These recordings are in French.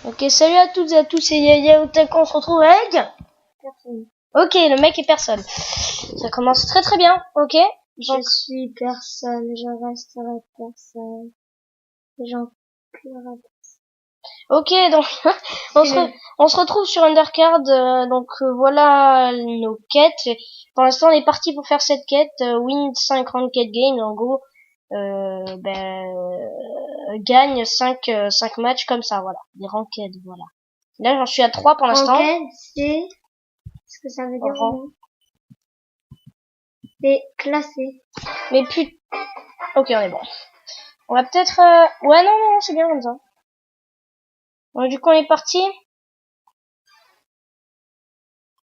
Ok, salut à toutes et à tous, c'est Yaya Otaku, on se retrouve avec Personne. Ok, le mec est personne. Ça commence très très bien, ok. Je suis personne, je resterai personne. J'en pleurerai. Ok, donc on se retrouve sur Undercard, voilà nos quêtes. Pour l'instant, on est parti pour faire cette quête, win 5 ranked games, en gros, gagne 5 matchs comme ça, voilà, des ranked, voilà. Là, j'en suis à 3 pour l'instant. Ranked, c'est ce que ça veut dire. C'est classé. Mais plus... Ok, on est bon. On va peut-être... Ouais, non, c'est bien comme ça. Bon, du coup, on est parti.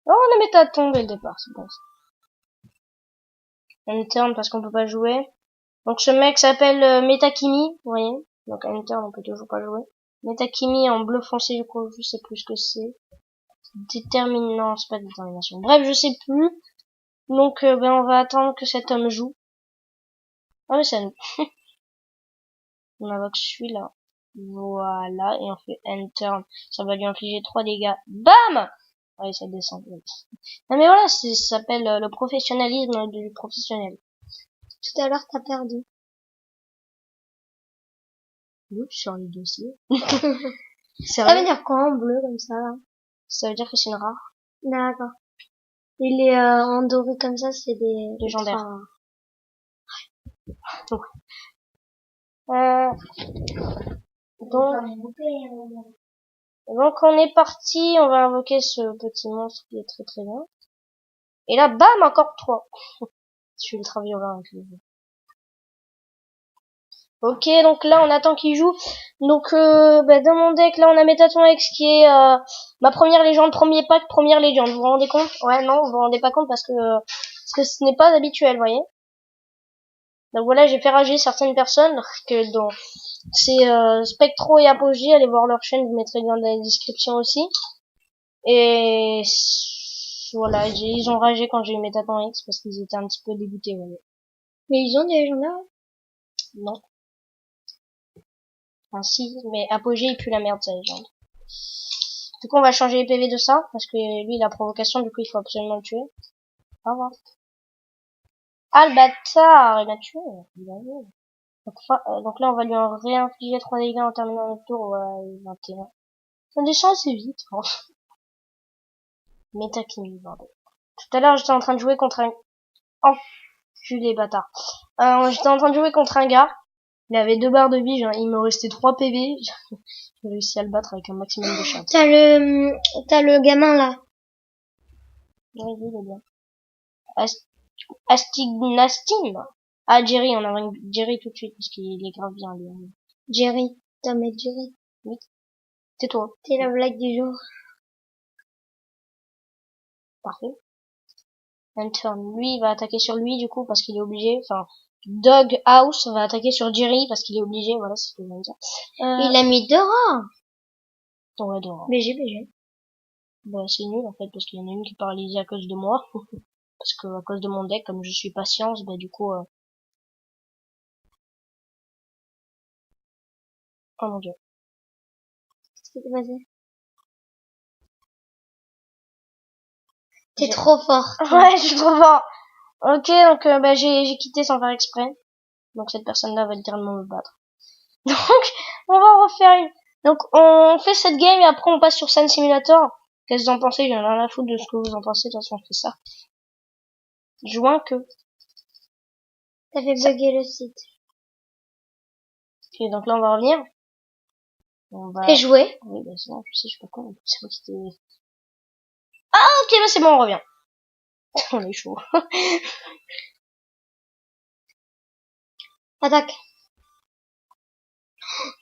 Oh, on a méta tombe dès le départ, c'est bon. Interne parce qu'on peut pas jouer. Donc ce mec s'appelle Metakimi, vous voyez. Donc interne, on peut toujours pas jouer. Metakimi en bleu foncé, du coup, je sais plus ce que c'est. Déterminant, c'est pas de détermination. Bref, je sais plus. Donc, on va attendre que cet homme joue. Ah, mais c'est à nous. On invoque celui-là. Voilà, et on fait Enter. Ça va lui infliger 3 dégâts. Bam! Ouais, ça descend. Non mais voilà, ça s'appelle le professionnalisme du professionnel. Tout à l'heure, t'as perdu. Oui, sur les dossiers. Ça veut dire quoi en bleu comme ça là? Ça veut dire que c'est une rare. D'accord. Il est en doré comme ça, c'est des légendaires. Donc, donc on est parti, on va invoquer ce petit monstre qui est très très bien. Et là, bam, encore 3. Je suis ultra violent avec le jeu. Ok, donc là on attend qu'il joue. Donc dans mon deck là on a Métaton X qui est ma première légende, premier pack, première légende. Vous vous rendez compte? Ouais, non, vous vous rendez pas compte parce que ce n'est pas habituel, vous voyez. Donc voilà, j'ai fait rager certaines personnes que dans c'est Spectro et Apogée, allez voir leur chaîne, je vous mettrai le lien dans la description aussi. Et voilà, ils ont ragé quand j'ai eu Métaton X parce qu'ils étaient un petit peu dégoûtés, vous voyez. Mais ils ont des légendaires? Non. Enfin si, mais Apogée il pue la merde sa légende. Du coup on va changer les PV de ça, parce que lui il a provocation, du coup il faut absolument le tuer. Au revoir. Ah le bâtard, il m'a tué. Donc là on va lui en réinfliger 3 dégâts en terminant notre tour, ouais, 21. Ça descend assez vite, franchement. Métakimi, bordel. Tout à l'heure j'étais en train de jouer contre un... Enculé bâtard. J'étais en train de jouer contre un gars. Il avait 2 barres de vie, il me restait 3 PV. J'ai réussi à le battre avec un maximum de chance. T'as le gamin là. Oui, il est bien. Astignastim. Ah, Jerry, on a Jerry tout de suite, parce qu'il est grave bien, lui. Jerry. T'as mis Jerry. Oui. C'est toi. C'est la blague du jour. Parfait. Turn. Lui, il va attaquer sur lui, du coup, parce qu'il est obligé. Enfin, Dog House va attaquer sur Jerry, parce qu'il est obligé. Voilà, c'est ce que je viens de dire. Il a mis Dora. Ouais, Dora. BG. Bah, c'est nul, en fait, parce qu'il y en a une qui est paralysée à cause de moi. Parce que, à cause de mon deck, comme je suis patience, bah, du coup, oh mon dieu. Qu'est-ce qui s'est passé? T'es trop fort. Ouais, je suis trop fort. Ok, donc j'ai quitté sans faire exprès. Donc cette personne-là va littéralement me battre. Donc on va refaire une. Donc on fait cette game et après on passe sur Sun Simulator. Qu'est-ce que vous en pensez? J'en ai rien à foutre de ce que vous en pensez. De toute façon on fait ça. Joint que. T'as fait bugger le site. Ok, donc là on va revenir. On va. Et jouer. Oui, bah c'est bon, je sais, je sais pas quoi. C'est moi qui t'ai. Ah ok, là c'est bon, on revient. On est chaud. Attaque.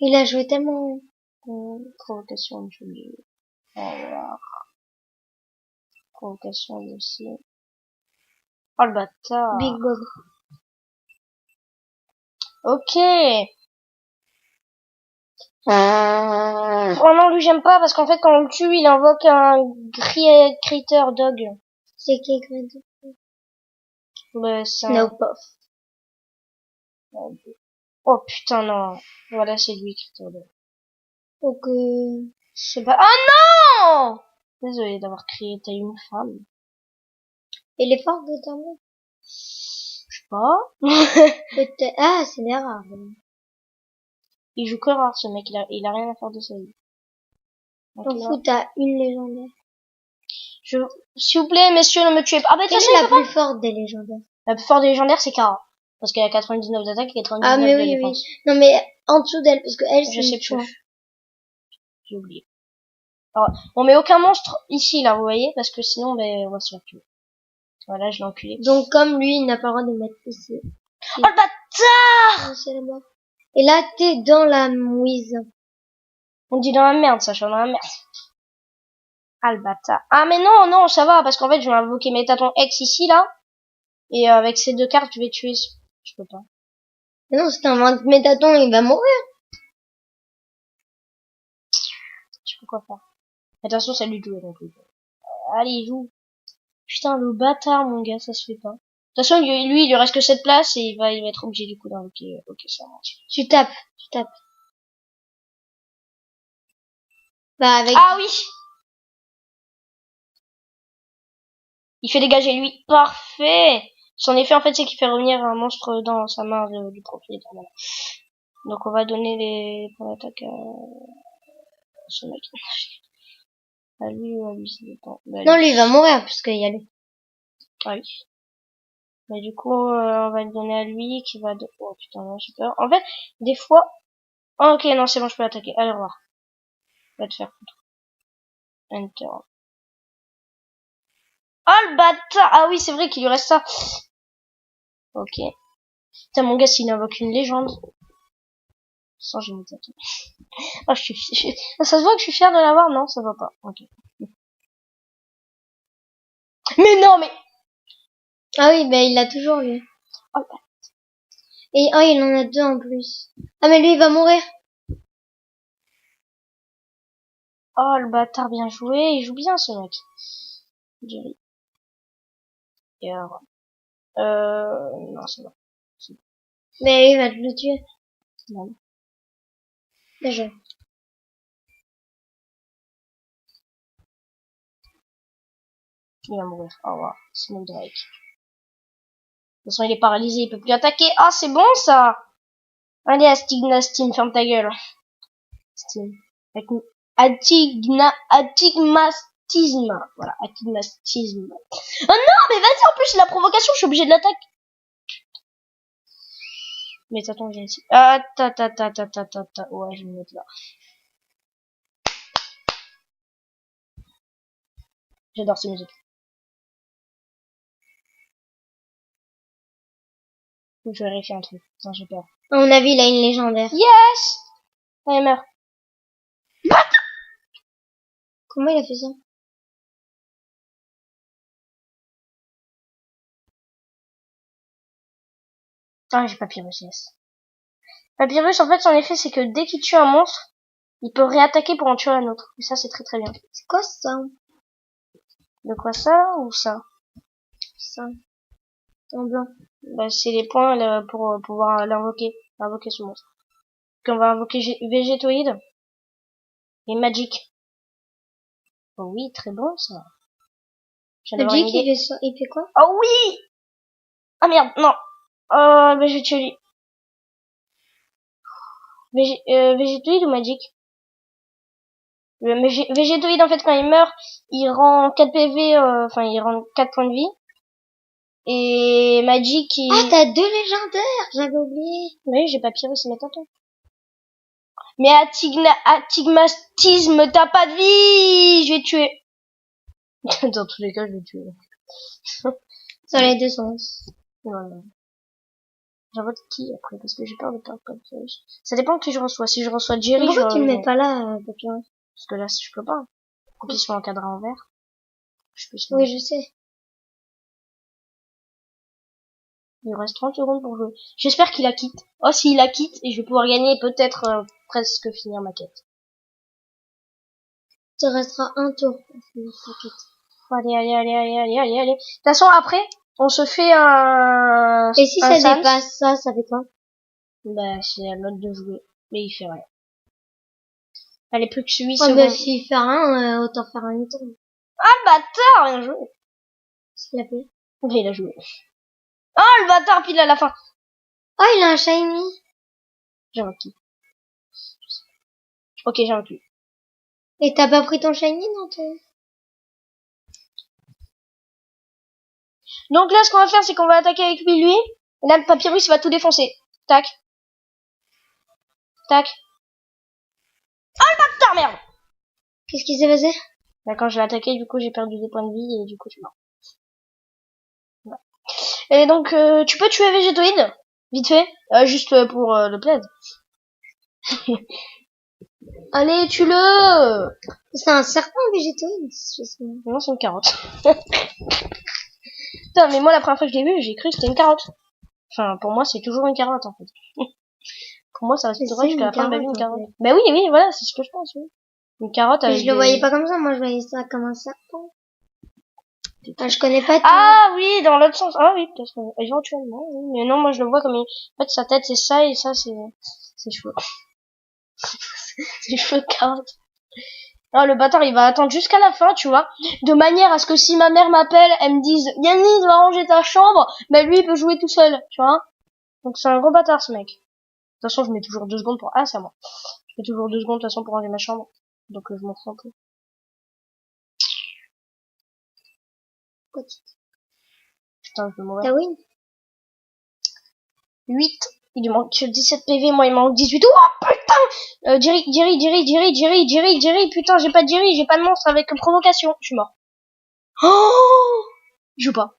Il a joué tellement. Provocation, je vais. Voilà. Provocation aussi. Oh le bâtard. Big Bob. Ok. Oh non, lui j'aime pas parce qu'en fait quand on le tue, il invoque un critter dog. C'est qui Critter? Ouais, c'est No puff. Oh putain non. Voilà, c'est lui critter dog. Ok. Je sais pas. Ah non! Désolé d'avoir crié, t'as une femme. Il est fort de ta mère. Je sais pas. Peut-être. Ah, c'est des rares. Il joue que rare, ce mec, il a rien à faire de sa vie. Donc, T'en fous, t'as une légendaire. S'il vous plaît, messieurs, ne me tuez pas. Ah, bah, de toute Quelle façon, est la plus forte des légendaires? la plus forte des légendaires, c'est Kara. Parce qu'elle a 99 d'attaque et 99 Ah, mais de oui, défense. oui. Non, mais en dessous d'elle, parce que elle, Je c'est sais une chouin. plus. J'ai oublié. Alors, on met aucun monstre ici, là, vous voyez, parce que sinon, ben, on va se faire tuer. Voilà, je l'ai enculé. Donc, comme lui, il n'a pas le droit de mettre ici. Oh, le bâtard! Ah, c'est la mort. Et là, t'es dans la mouise. On dit dans la merde, ça, je suis dans la merde. Ah, le bâtard. Ah, mais non, non, ça va, parce qu'en fait, je vais invoquer Métaton X ici, là. Et avec ces deux cartes, je vais tuer. Je peux pas. Mais non, c'est un métaton, il va mourir. Je peux quoi faire. Mais de toute façon, ça lui joue, donc. Allez, joue. Putain, le bâtard, mon gars, ça se fait pas. De toute façon, lui, il lui reste que cette place et il va être obligé du coup d'invoquer. Ok, ça marche. Tu tapes. Bah, avec. Ah oui! Il fait dégager lui. Parfait! Son effet, en fait, c'est qu'il fait revenir un monstre dans sa main du propriétaire. Voilà. Donc, on va donner les points d'attaque à ce mec. À lui ou à lui, ça dépend. Bah, Non, lui, il va mourir, puisqu'il y a lui. Ah oui. Mais du coup, on va le donner à lui qui va... Oh putain, non, j'ai peur. En fait, des fois... Oh, ok, non, c'est bon, je peux l'attaquer. Allez, au revoir. Va te faire foutre. Enter. Oh, le bâtard! Ah oui, c'est vrai qu'il lui reste ça. Ok. Putain, mon gars, s'il invoque une légende. Sans j'ai mis ça. Ah, ça se voit que je suis fier de l'avoir? Non, ça va pas. Ok. Mais non, mais... Ah oui, bah, il l'a toujours, lui. Oh, Et, oh, il en a deux en plus. Ah, mais lui, il va mourir. oh, le bâtard, bien joué. Il joue bien, ce mec. Jerry. Et alors... Non, c'est bon. Mais il va te le tuer. C'est bon. Bien joué. Il va mourir. Au revoir. Snow Drake. De toute façon, il est paralysé, il peut plus attaquer. Ah, c'est bon, ça! Allez, Astigmastisme, ferme ta gueule. Atigmastisme. Voilà, atigmastisme. Oh non, mais vas-y, en plus, c'est la provocation, je suis obligé de l'attaquer. Mais attends, viens ici. Ah, ta. Ouais, je vais me mettre là. J'adore ces musiques. Faut que je vérifie un truc. Putain, j'ai peur. À mon avis, il a une légendaire. Yes! Allez, meurs. Comment il a fait ça? Ah, j'ai Papyrus, yes. Papyrus, en fait, son effet, c'est que dès qu'il tue un monstre, il peut réattaquer pour en tuer un autre. Et ça, c'est très très bien. C'est quoi ça? De quoi ça ou ça? Ça. En blanc. Bah, c'est les points là, pour pouvoir invoquer ce monstre. Donc, on va invoquer Végétoïde et Magic. Oh oui, très bon ça. Magic, il fait quoi? Oh oui! Ah merde, non. Bah, je vais tuer lui. Végétoïde ou Magic? Végétoïde, en fait, quand il meurt, il rend 4 PV, enfin, il rend 4 points de vie. Et Magic, il... Ah, t'as deux légendaires! J'avais oublié. Oui, j'ai Papyrus et Métaton. Mais Atigmastisme, t'as pas de vie! Je vais tuer. Dans tous les cas, je vais tuer. Dans les deux sens. Voilà. J'invoque qui après? Parce que j'ai peur de perdre Papyrus. Ça dépend de qui je reçois. Si je reçois Jerry, Pourquoi tu le mets pas là, Papyrus? Parce que là, je peux pas. Faut qu'il soit encadré en vert. Je peux Oui, je sais. Il reste 30 secondes pour jouer. J'espère qu'il la quitte. Oh, s'il la quitte, et je vais pouvoir gagner et peut-être presque finir ma quête. Il te restera un tour pour finir ta quête. Allez. De toute façon, après, on se fait un... Et si un ça dépasse ça fait quoi? Bah, c'est à l'autre de jouer. Mais il fait rien. Allez, plus que 8 Oh, secondes. mais s'il fait rien, autant faire un tour. Ah, le bâtard, bien joué. S'il a fait. Ok, il a joué. Ah, le bâtard, pile à la fin. Oh, il a un shiny. J'ai vaincu. Ok, j'ai vaincu. Et t'as pas pris ton shiny, non, toi? Donc là, ce qu'on va faire, c'est qu'on va attaquer avec lui. Et là, le papyrus, il va tout défoncer. Tac. Tac. Ah, le bâtard, merde. Qu'est-ce qui s'est passé? Là, quand je l'ai attaqué, du coup, j'ai perdu des points de vie et du coup, je suis mort. Voilà. Et donc, tu peux tuer Végétoïde vite fait, juste pour le plaid. Allez, tue-le. C'est un serpent végétoïde. Non, c'est une carotte. Putain, mais moi, la première fois que je l'ai vu, j'ai cru que c'était une carotte. Enfin, pour moi, c'est toujours une carotte, en fait. Pour moi, ça restera jusqu'à la fin de ma vie une carotte. Bah oui, oui, voilà, c'est ce que je pense. Oui. Une carotte Mais avec je le voyais pas comme ça, moi je voyais ça comme un serpent. Enfin, je connais pas tout. Ah oui, dans l'autre sens. Ah oui, peut-être éventuellement. Oui. Mais non, moi je le vois comme une... En fait, sa tête c'est ça et ça c'est ses cheveux. Ses cheveux de carotte. Ah, le bâtard, il va attendre jusqu'à la fin, tu vois, de manière à ce que si ma mère m'appelle, elle me dise Yannis, va ranger ta chambre, bah lui il peut jouer tout seul, tu vois. Donc c'est un gros bâtard ce mec. De toute façon, je mets toujours 2 secondes pour... Ah, c'est à moi. Je mets toujours 2 secondes de toute façon pour ranger ma chambre. Donc je m'en fous un peu. Putain, je vais mourir. T'as win? 8. Il lui manque 17 PV, moi il manque 18. Oh putain Jerry, putain, j'ai pas de Jerry, j'ai pas de monstre avec provocation. Je suis mort. Oh, il joue pas.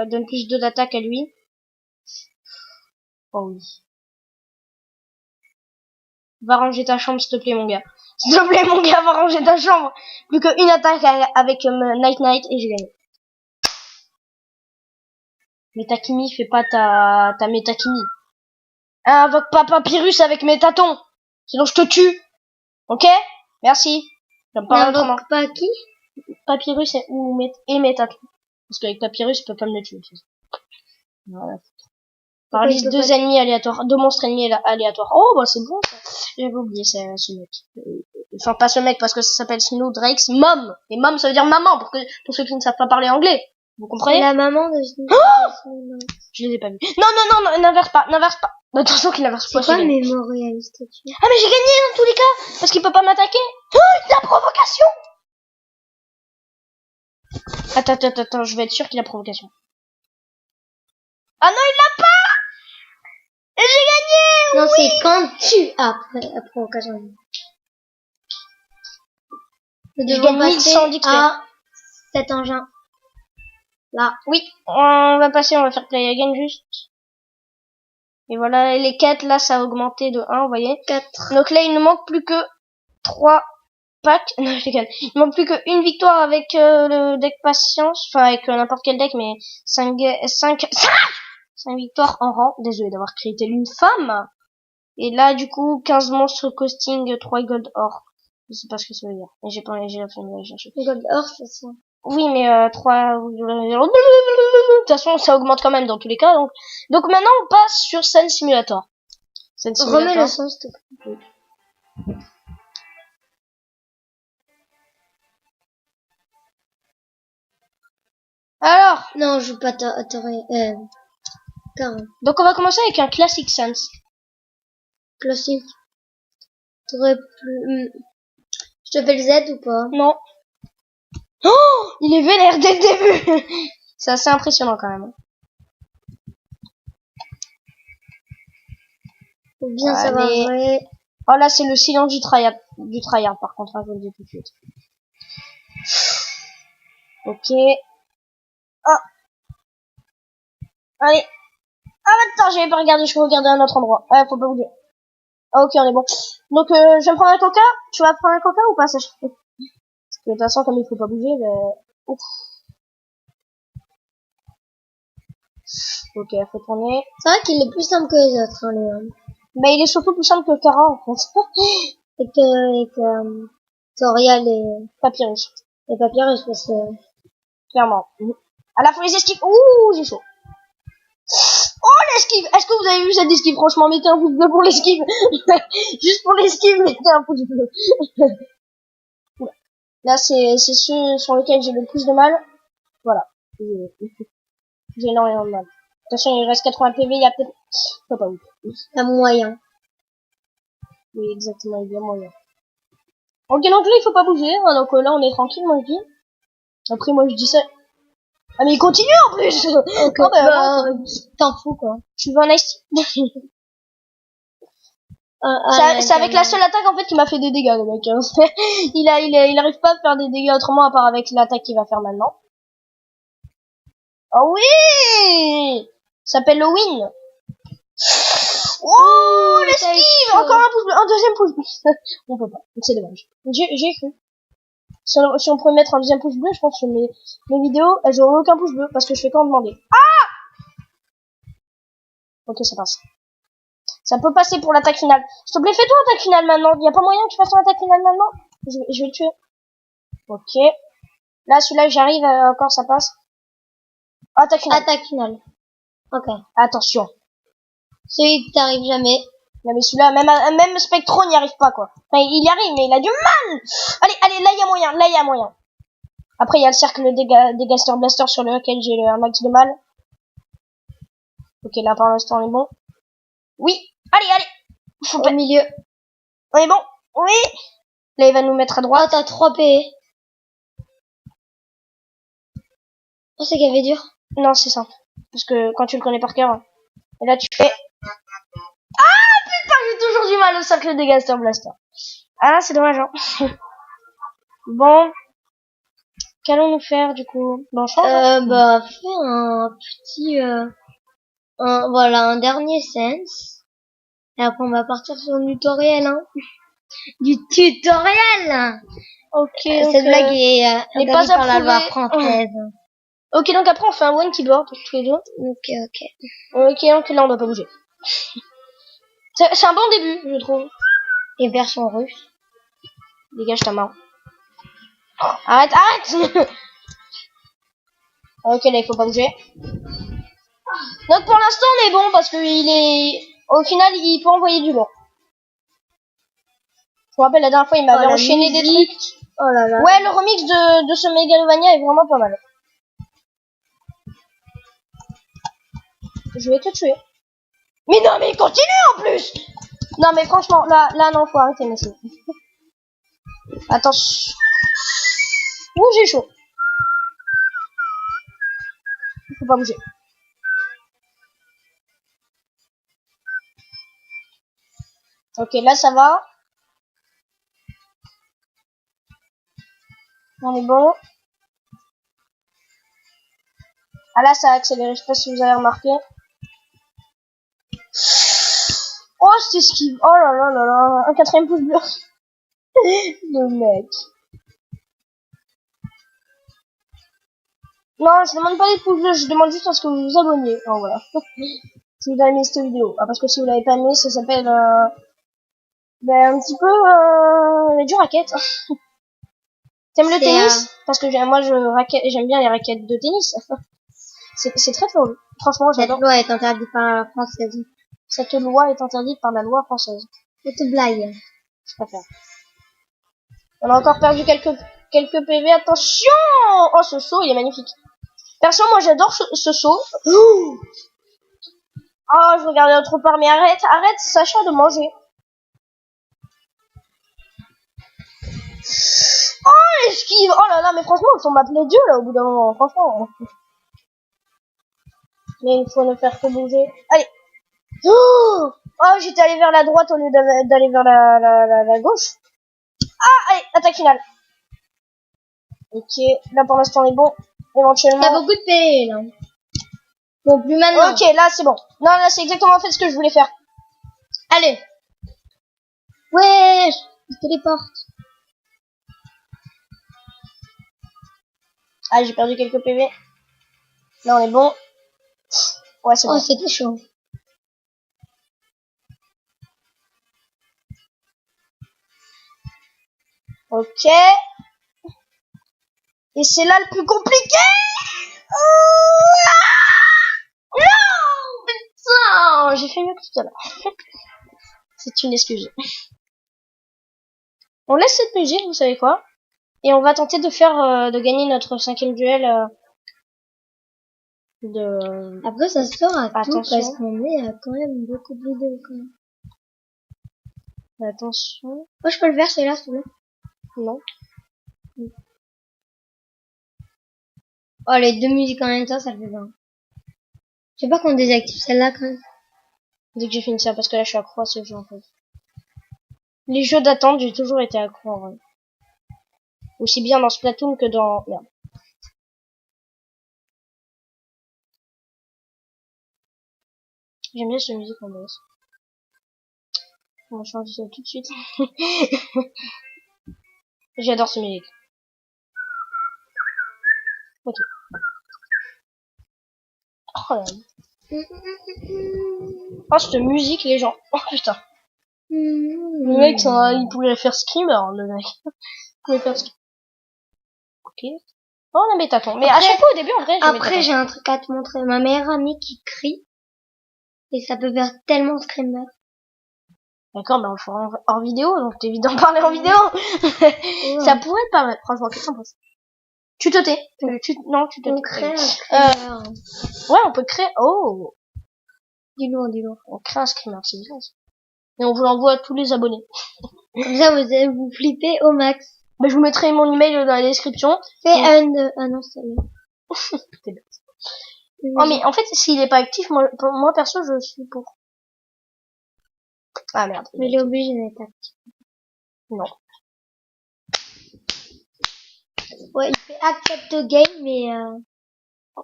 Donne plus 2 d'attaque à lui. Oh oui. Va ranger ta chambre, s'il te plaît, mon gars. S'il te plaît, mon gars, va ranger ta chambre. Plus qu'une attaque avec Night et j'ai gagné. Métakimi, fais pas ta Métakimi. Invoque pas Papyrus avec Métaton. Sinon je te tue. Ok? Merci. J'aime pas autrement. Pas qui? Papyrus et Métaton. Parce qu'avec Papyrus, il peut pas me le tuer. Voilà. Paralyse 2 ennemis aléatoires, 2 monstres ennemis aléatoires. Oh, bah c'est bon ça. J'avais oublié ce mec. Enfin, pas ce mec parce que ça s'appelle Snowdrake's Mom. Et Mom, ça veut dire maman pour ceux qui ne savent pas parler anglais. Vous comprenez? La maman de Je les ai pas vus. Non, n'inverse pas. Bah, attention qu'il n'inverse pas. C'est quoi Mémorial Statue? Ah, mais j'ai gagné dans tous les cas parce qu'il peut pas m'attaquer. Oh, la provocation. Attends, je vais être sûr qu'il a provocation. Ah non, il l'a pas. Et j'ai gagné. Non, oui. C'est quand tu as la provocation. Nous devons passer à cet engin. Là. Oui, on va passer, on va faire play again juste. Et voilà, les quêtes, là, ça a augmenté de 1, vous voyez. 4. Donc là, il ne manque plus que 3 packs. Non, je déconne. Il manque plus qu'une victoire avec le deck patience. Enfin, avec n'importe quel deck, mais 5 victoires en rang. Désolé d'avoir créé une femme. Et là, du coup, 15 monstres costing, 3 gold or. Je sais pas ce que ça veut dire. Et j'ai la flemme d'aller chercher. Gold or, c'est ça. Oui, mais 3... De toute façon, ça augmente quand même dans tous les cas. Donc maintenant, on passe sur Sun Simulator. Remets le son, s'il te plaît. Alors. Non, je joue pas Donc on va commencer avec un classique Sans. Classique. T'aurais plus... Je te fais le Z ou pas? Non. Oh, il est vénère dès le début. C'est assez impressionnant quand même. Faut bien savoir jouer. Oh là, c'est le silence du tryhard par contre, hein, je vous le dis tout de suite. Ok. Ah. Allez. Ah, attends, j'avais pas regardé, je peux regarder à un autre endroit. Ouais, faut pas bouger. Ah, ok, on est bon. Donc, je vais me prendre un coca. Tu vas prendre un coca ou pas, Sacha? Parce que de toute façon, comme il faut pas bouger, ouf. Ok, faut tourner. C'est vrai qu'il est plus simple que les autres, hein, Léon. Mais il est surtout plus simple que Kara, en fait. et que Toriel et Papyrus. Et Papyrus, parce que... Clairement. À la fois les esquives. Ouh, j'ai chaud. Oh, l'esquive! Est-ce que vous avez vu cette esquive? Franchement, mettez un pouce bleu pour l'esquive. Juste pour l'esquive, mettez un pouce bleu. Oula. Là, c'est ceux sur lesquels j'ai le plus de mal. Voilà. J'ai énormément de mal. Attention, il reste 80 PV, il y a peut-être... Pas ouf. Un moyen. Oui, exactement, il y a moyen. Ok, donc là, il faut pas bouger. Hein, donc là, on est tranquille, moi, je dis. Après, moi, je dis ça. Ah, mais il continue, en plus. Ok, Oh, bah, t'en fous, quoi. tu veux un ice tea? C'est avec la seule attaque, en fait, qui m'a fait des dégâts, le mec. Hein. il arrive pas à faire des dégâts autrement, à part avec l'attaque qu'il va faire maintenant. Oh oui! Ça s'appelle le win. Oh, l'esquive! Encore un pouce bleu, un deuxième pouce bleu. On peut pas, c'est dommage. J'ai cru. Si on pouvait mettre un deuxième pouce bleu, je pense que mes vidéos, elles auront aucun pouce bleu, parce que je fais qu'en demander. Ah! Ok, ça passe. Ça peut passer pour l'attaque finale. S'il te plaît, fais-toi attaque finale maintenant. Il y a pas moyen que tu fasses ton attaque finale maintenant? Je vais le tuer. Ok. Là, celui-là, j'arrive, encore, ça passe. Attaque finale. Attaque finale. Ok. Attention. Celui qui t'arrive jamais. Non, mais celui-là, même Spectro n'y arrive pas, quoi. Enfin, il y arrive, mais il a du mal. Allez, là, il y a moyen, là, il y a moyen. Après, il y a le cercle des Gaster Blaster sur lequel j'ai un max de mal. Ok, là, par l'instant, on est bon. Oui. Allez. Faut pas... Au milieu. On est bon. Oui. Là, il va nous mettre à droite. Oh, t'as 3 PE. Oh, c'est gavé dur. Non, c'est simple. Parce que quand tu le connais par cœur, et là, tu fais... Ah, putain, j'ai toujours du mal au cercle des Gaster Blaster. Ah, c'est dommage, hein. Bon. Qu'allons-nous faire, du coup? Bon, change. Bah, fais un petit, voilà, un dernier sense. Et après, on va partir sur le tutoriel, hein. Du tutoriel! Ok, Cette blague est n'est pas par la loi approuvée. française. Ok, donc après, on fait un one keyboard, tous les deux. Ok. Ok, donc là, on doit pas bouger. C'est un bon début, je trouve. Et version russe. Dégage ta main. Arrête. Ok, là, il faut pas bouger. Donc, pour l'instant, on est bon, parce que au final, il peut envoyer du lourd. Je me rappelle, la dernière fois, il m'avait enchaîné des trucs. Oh là là. Ouais, le remix de ce Megalovania est vraiment pas mal. Je vais te tuer. Mais non, mais il continue en plus. Non, mais franchement, là, non, faut arrêter, monsieur. Attention. Ouh, j'ai chaud. Faut pas bouger. Ok, là, ça va. On est bon. Ah, là, ça a accéléré. Je sais pas si vous avez remarqué. Oh, c'est esquive. Oh là là là là. Un quatrième pouce bleu. Le mec. Non, je demande pas les pouces bleus. Je demande juste à ce que vous vous abonniez. Oh, voilà. Si vous avez aimé cette vidéo. Ah, parce que si vous l'avez pas aimé, ça s'appelle... un petit peu... du racket. T'aimes le tennis? Parce que moi, j'aime bien les raquettes de tennis. C'est très drôle. Franchement, j'adore. Cette loi est interdite par la française. Cette loi est interdite par la loi française. Cette blague. Je préfère. On a encore perdu quelques PV. Attention! Oh, ce saut, il est magnifique. Perso, moi, j'adore ce saut. Oh, je regardais autre part. Mais arrête, Sacha, de manger. Oh, esquive. Oh là là, mais franchement, il faut m'appeler Dieu, là, au bout d'un moment. Franchement. Mais il faut ne faire que bouger. Allez. Oh, j'étais allé vers la droite au lieu d'aller vers la gauche. Ah, allez, attaque finale. Ok, là pour l'instant on est bon. Éventuellement. T'as beaucoup de PE là. Bon, plus maintenant. Ok, là c'est bon. Non, là c'est exactement en fait ce que je voulais faire. Allez. Ouais, je téléporte. Ah, j'ai perdu quelques PV. Là on est bon. Ouais, c'est bon. Oh, c'était chaud. Ok. Et c'est là le plus compliqué. Non, j'ai fait mieux que tout à l'heure. C'est une excuse. On laisse cette musique, vous savez quoi? Et on va tenter de faire, de gagner notre 5e duel, de... Après, ça se fera tout Attention. parce qu'on met quand même beaucoup de vidéos quand même. Attention. Moi, je peux le faire, celui-là, s'il vous plaît. Non. Oh, les deux musiques en même temps, ça le fait bien. Je sais pas qu'on désactive celle-là quand même. Dès que j'ai fini ça, parce que là, je suis accro à ce jeu, en fait. Les jeux d'attente, j'ai toujours été accro, en vrai. Aussi bien dans Splatoon que dans... Merde. J'aime bien cette musique en baisse. On va changer ça tout de suite. J'adore cette musique. Ok. Oh là là. Oh, cette musique, les gens. Oh putain. Le mec, il pouvait faire screamer, le mec. Il pouvait faire screamer. Ok. Oh, on a bêta-ton. Mais à chaque fois, au début, en vrai, après, j'ai un truc à te montrer. Ma meilleure amie qui crie. Et ça peut faire tellement screamer. D'accord, mais on le fera en vidéo, donc t'évites d'en parler en vidéo. Ouais. Ça pourrait être pas mal, franchement, qu'est-ce que t'en penses? Tu te tais. Non, tu te tais. On crée un screamer. Ouais, on peut créer... Oh, Dis-le, dis-le. on crée un screamer, c'est bien ça. Et on vous l'envoie à tous les abonnés. Comme ça, vous flippez au max. Bah, je vous mettrai mon email dans la description. Fais un non, c'est bon. T'es bête. Oh, mais en fait, s'il est pas actif, moi perso, je suis pour. Ah merde. Mais il est obligé d'être actif. Non. Ouais, il fait accept game, mais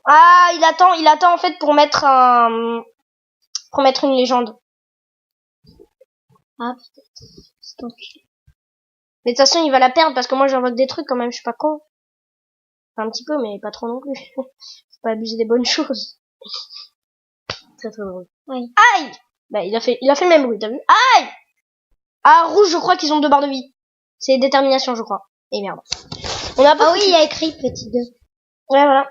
Ah, il attend en fait pour mettre une légende. ah, peut-être. C'est enculé. Mais de toute façon, il va la perdre parce que moi, j'invoque des trucs quand même, je suis pas con. Enfin, un petit peu, mais pas trop non plus. Faut pas abuser des bonnes choses. Très très drôle. Oui. Aïe! Bah, il a fait le même bruit, t'as vu? Aïe! Ah, rouge, je crois qu'ils ont 2 barres de vie. C'est détermination, je crois. Et merde. On a pas. Ah oui, il y a écrit petit 2. Ouais, voilà.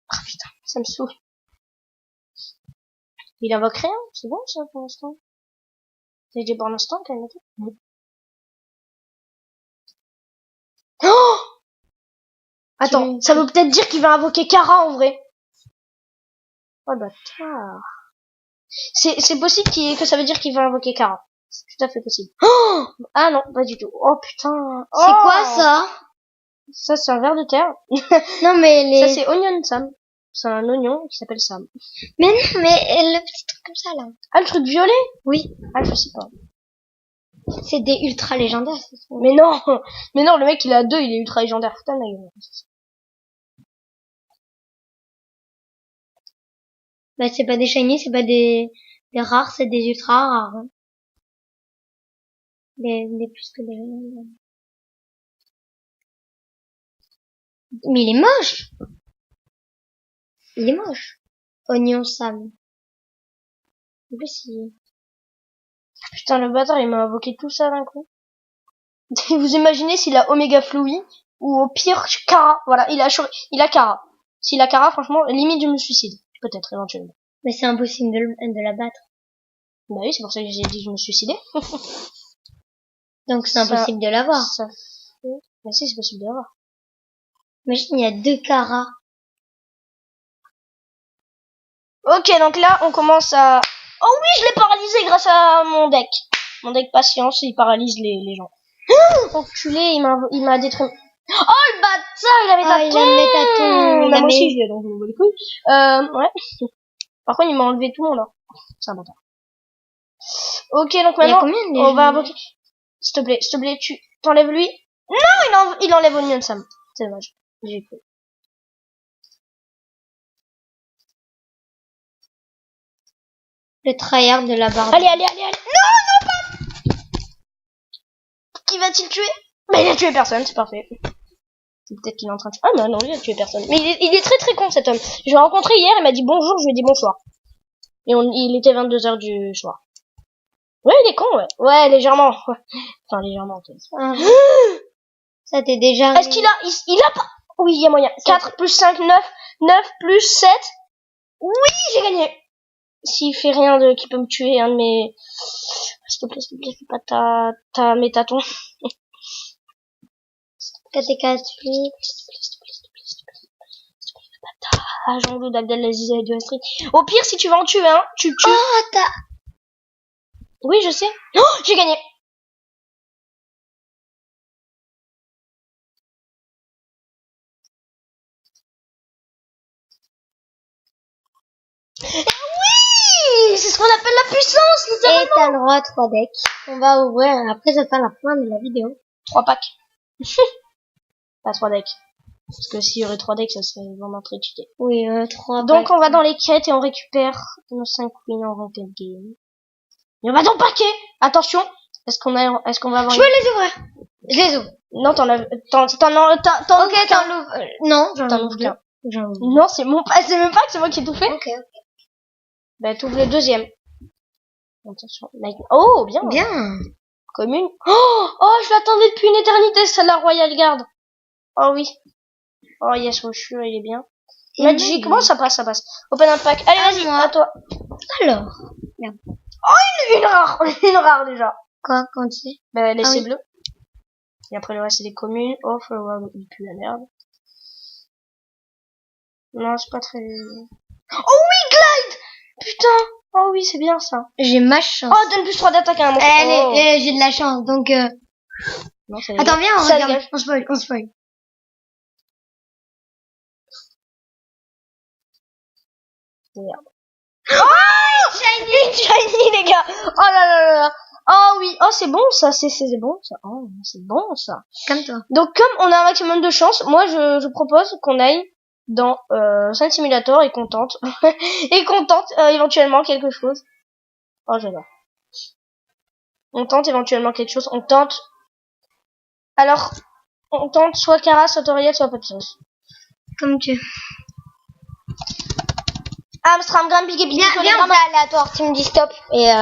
Ah putain, ça me saoule. Il invoque rien, c'est bon ça pour l'instant. C'est dit pour l'instant quand même. Oh! Attends, ça veut peut-être dire qu'il va invoquer Kara en vrai. Oh bâtard. C'est possible que ça veut dire qu'il va invoquer Kara. C'est tout à fait possible. Oh! Ah non, pas du tout. Oh putain. Oh! C'est quoi ça? Ça c'est un ver de terre. Non mais les... Ça c'est Onion Sam. C'est un oignon qui s'appelle Sam. Mais non, mais le petit truc comme ça là. Ah, le truc violet? Oui. Ah, je sais pas. C'est des ultra légendaires. Mais non, le mec il a 2, il est ultra légendaire. Putain, ma gueule. Bah c'est pas des shiny, c'est pas des rares, c'est des ultra rares. Hein. Des plus que des légendaires. Mais il est moche. Il est moche. Oignon Sam. En plus il... Putain, le bâtard, il m'a invoqué tout ça d'un coup. Vous imaginez s'il a Omega Flui ou au pire Kara. Voilà, il a Kara. S'il a Kara, franchement, limite je me suicide. Peut-être, éventuellement. Mais c'est impossible de la battre. Bah oui, c'est pour ça que j'ai dit que je me suicidais. Donc c'est impossible de l'avoir. Ça fait... Mais si, c'est possible de l'avoir. Imagine, il y a 2 Kara. Ok, donc là, on commence à... Oh oui, je l'ai paralysé grâce à mon deck. Mon deck patience, il paralyse les gens. Enculé, il m'a détruit. Oh le bâtard, il avait Métaton. Moi aussi je l'ai, donc je m'en bats les couilles. Ouais. Par contre, il m'a enlevé tout mon or. C'est un bâtard. Ok, donc maintenant, on va invoquer... S'il te plaît, tu t'enlèves lui. Non, il enlève Onion Sam. C'est dommage. J'ai cru. Le tryhard de la barre. Allez. Non, pas. Qui va-t-il tuer? Bah, il a tué personne, c'est parfait. C'est peut-être qu'il est en train de tuer. Ah non, il a tué personne. Mais il est très très con cet homme. Je l'ai rencontré hier, il m'a dit bonjour, je lui ai dit bonsoir. Et il était 22h du soir. Ouais, il est con, ouais. Ouais, légèrement. Enfin, légèrement. Ah, ça t'est déjà... Est-ce qu'il a pas... Oui, il y a moyen. 4 plus 5, 9. 9 plus 7. Oui, j'ai gagné. s'il fait rien de qui peut me tuer, un de mes... S'il te plaît, fais pas mes tâtons. KT4, Ah, Jean-Claude Abdelaziz Street. Au pire, si tu vas en tuer un, tu tues. Oh, t'as... Oui, je sais. Oh, j'ai gagné. Oui, c'est ce qu'on appelle la puissance, littéralement. Et t'as le droit à 3 decks. On va ouvrir, après ça sera la fin de la vidéo. 3 packs. Pas 3 decks. Parce que s'il y aurait 3 decks, ça serait vraiment très cheaté. Oui, 3 Donc on va dans les quêtes et on récupère nos 5 wins en ranked game. Et on va dans le paquet. Attention. Est-ce qu'on va avoir... Je peux les ouvrir. Je les ouvre. Non, t'en Ok, t'en l'ouvres. Non, j'en ouvre qu'un. Non, c'est mon pas, c'est même pas que c'est moi qui ai tout fait. Ok. Bah, t'ouvres le deuxième. Attention. Oh, bien. Bien. Commune. Oh, je l'attendais depuis une éternité, celle-là, Royal Guard. Oh oui. Oh yes, je suis, il est bien. Magic, comment ça passe, Open un pack. Allez, vas-y, à toi. Alors. Une rare. Une rare, déjà. Quoi, quand tu sais? Bah, laissez oui. bleu. Et après, le reste, c'est des communes. Oh, il pue la merde. Non, c'est pas très... Oh oui, glide! Putain! Oh oui, c'est bien, ça. J'ai ma chance. Oh, donne plus 3 d'attaque à un monstre. J'ai de la chance, donc Non, attends, viens, on regarde. On spoil. Merde. Oh! Shiny, les gars! Oh là là là là! Oh oui! Oh, c'est bon, ça, c'est bon, ça. Oh, c'est bon, ça. Comme toi. Donc, comme on a un maximum de chance, moi, je propose qu'on aille dans Sun Simulator et qu'on tente. Et qu'on tente éventuellement quelque chose. Oh, j'adore. On tente éventuellement quelque chose. On tente... Alors, on tente soit Kara, soit Toriel, soit pas de sauce. Comme tu veux. Amstram, Gram, Big et Big. Viens, on fait aléatoire. Tu me dis stop. Et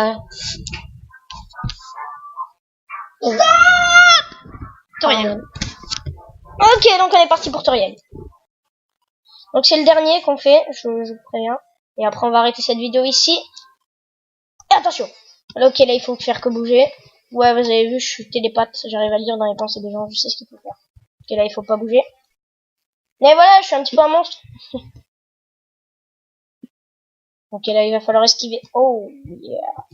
Toriel. Ok, donc on est parti pour Toriel. Donc c'est le dernier qu'on fait, je préviens. Et après on va arrêter cette vidéo ici. Et attention. Ok, là il faut faire que bouger. Ouais, vous avez vu, je suis télépathe, j'arrive à lire dans les pensées des gens, je sais ce qu'il faut faire. Ok, là il faut pas bouger. Mais voilà, je suis un petit peu un monstre. Ok, là il va falloir esquiver. Oh yeah.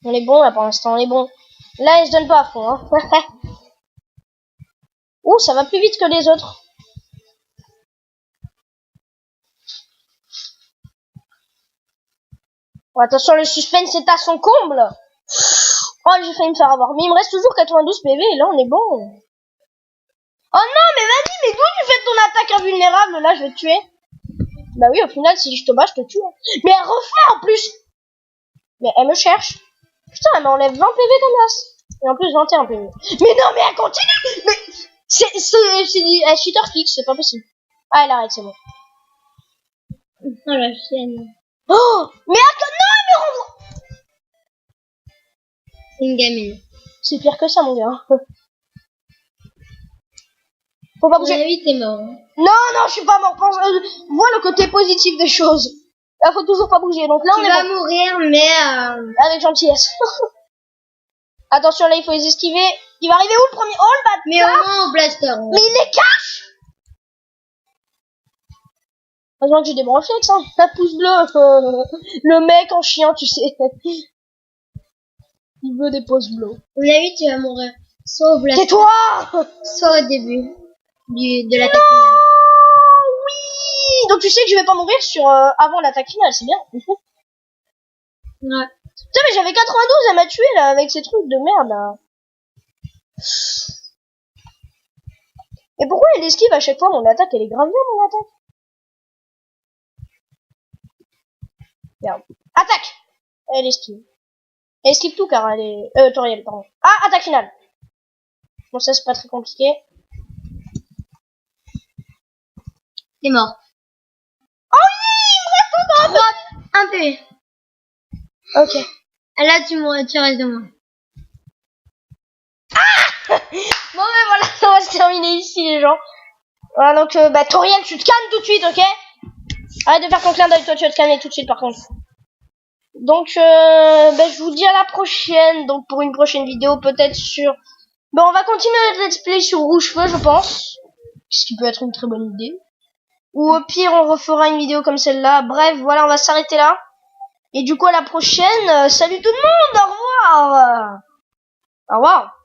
On est bon là pour l'instant, on est bon. Là il se donne pas à fond, hein. Ouh, ça va plus vite que les autres. Oh, attention, le suspense est à son comble. Oh, j'ai failli me faire avoir. Mais il me reste toujours 92 PV et là on est bon. Oh non, mais vas-y, mais d'où tu fais ton attaque invulnérable? Là, je vais te tuer. Bah oui, au final, si je te bats, je te tue. Mais elle refait en plus. Mais elle me cherche. Putain, elle m'enlève 20 PV comme ça. Et en plus, 21 PV. Mais non, mais elle continue. Mais c'est un cheater fixe, c'est pas possible. Ah, elle arrête, c'est bon. oh la chienne. Oh, mais attends, non, elle me renvoie. C'est une gamine. C'est pire que ça, mon gars. Faut pas bouger. Oui, t'es mort. Non, je suis pas mort. Vois le côté positif des choses. Là, faut toujours pas bouger. Donc là, on tu est vas bon. mourir, mais Avec gentillesse. Attention, là, il faut les esquiver. Il va arriver où le premier? Oh, le bâtard. mais au moins au blaster. Mais il les cache. Heureusement que j'ai des bons réflexes, hein. La pouce bleu. Le mec en chien, tu sais. Il veut des pouces bleus. Au avis, tu vas mourir. Soit au blaster. Tais-toi. Soit au début de l'attaque Non, finale. oui. Donc tu sais que je vais pas mourir sur avant l'attaque finale, c'est bien. Ouais. Putain, mais j'avais 92, elle m'a tué là avec ces trucs de merde là. Et pourquoi elle esquive à chaque fois mon attaque? Elle est grave bien mon attaque. Merde. Attaque. Elle esquive. Elle esquive tout car elle est... Toriel, pardon. Ah, attaque finale. Bon, ça c'est pas très compliqué. T'es mort. Oh oui, il me reste encore un peu. Ok. Là, tu restes de moi. Ah. Bon, ben voilà, on va se terminer ici les gens. Voilà, donc, bah, Toriel, tu te calmes tout de suite, ok? Arrête de faire ton clin d'œil, toi tu vas te calmer tout de suite par contre. Donc je vous dis à la prochaine, donc pour une prochaine vidéo peut-être sur... on va continuer le let's play sur Rouge Feu je pense, ce qui peut être une très bonne idée. Ou au pire on refera une vidéo comme celle-là, bref voilà on va s'arrêter là. Et du coup à la prochaine, salut tout le monde, au revoir. Au revoir.